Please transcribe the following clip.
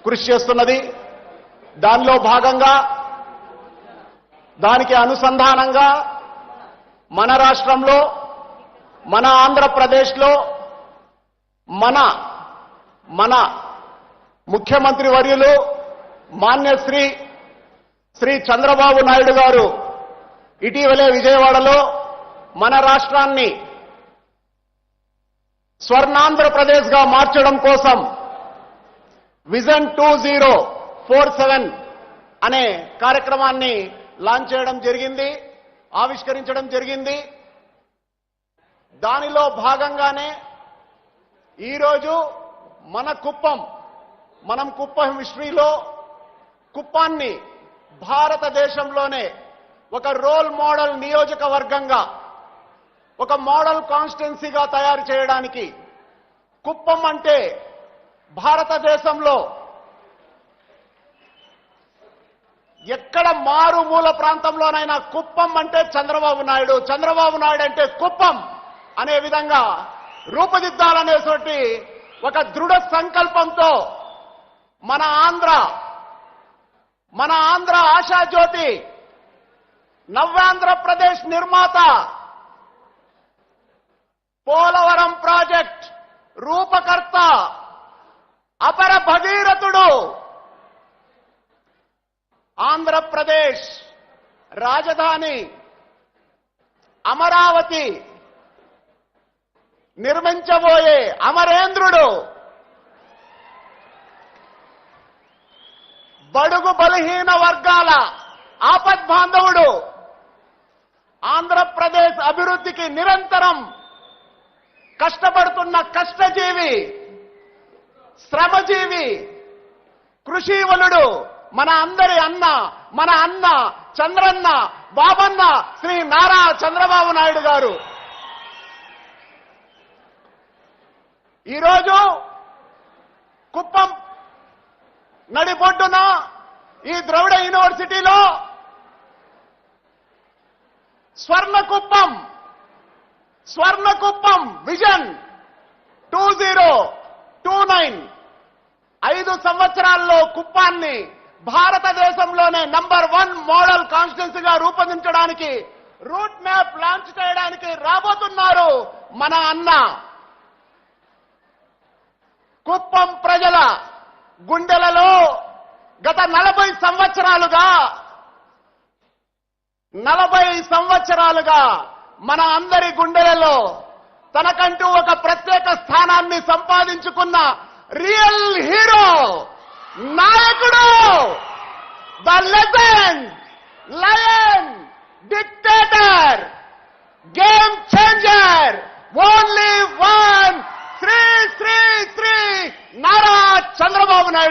కృషి చేస్తున్నది. దానిలో భాగంగా దానికి అనుసంధానంగా మన రాష్ట్రంలో, మన ఆంధ్రప్రదేశ్లో మన ముఖ్యమంత్రి వర్యులు మాన్యశ్రీ శ్రీ చంద్రబాబు నాయుడు గారు ఇటీవలే విజయవాడలో మన రాష్ట్రాన్ని స్వర్ణాంధ్రప్రదేశ్గా మార్చడం కోసం విజన్ 2047 అనే కార్యక్రమాన్ని లాంచ్ చేయడం జరిగింది, ఆవిష్కరించడం జరిగింది. దానిలో భాగంగానే ఈరోజు మనం కుప్పం హిస్టరీలో కుప్పాన్ని భారతదేశంలోనే ఒక రోల్ మోడల్ నియోజకవర్గంగా, ఒక మోడల్ కాన్స్టిట్యున్సీగా తయారు చేయడానికి, కుప్పం అంటే భారతదేశంలో ఎక్కడ మారుమూల ప్రాంతంలోనైనా కుప్పం అంటే చంద్రబాబు నాయుడు, చంద్రబాబు నాయుడు అంటే కుప్పం అనే విధంగా రూపుదిద్దాలనేటువంటి ఒక దృఢ సంకల్పంతో మన ఆంధ్ర ఆశాజ్యోతి, నవ్యాంధ్రప్రదేశ్ నిర్మాత, పోలవరం ప్రాజెక్ట్ రూపకర్త, అపర భగీరథుడు, ఆంధ్రప్రదేశ్ రాజధాని అమరావతి నిర్మించబోయే అమరేంద్రుడు, బడుగు బలహీన వర్గాల ఆపద్బాంధవుడు, ఆంధ్రప్రదేశ్ అభివృద్ధికి నిరంతరం కష్టపడుతున్న కష్టజీవి, శ్రమజీవి, కృషివలుడు, మన అందరి అన్న చంద్రన్న, బాబన్న శ్రీ నారా చంద్రబాబు నాయుడు గారు ఈరోజు కుప్పం నడిబొడ్డున ఈ ద్రవిడ యూనివర్సిటీలో స్వర్ణకుప్పం విజన్ 2029 5 సంవత్సరాల్లో కుప్పాన్ని భారతదేశంలోనే నంబర్ 1 మోడల్ కాన్స్టిట్యున్సీగా రూపొందించడానికి రూట్ మ్యాప్ లాంచ్ చేయడానికి రాబోతున్నారు మన అన్న. కుప్పం ప్రజల గుండెలలో గత 40 సంవత్సరాలుగా మన అందరి గుండెలలో తనకంటూ ఒక ప్రత్యేక స్థానాన్ని సంపాదించుకున్న రియల్ హీరో, నాయకుడు, the legend, lion, dictator, game changer, only one, Shri Nara Chandrababu Naidu.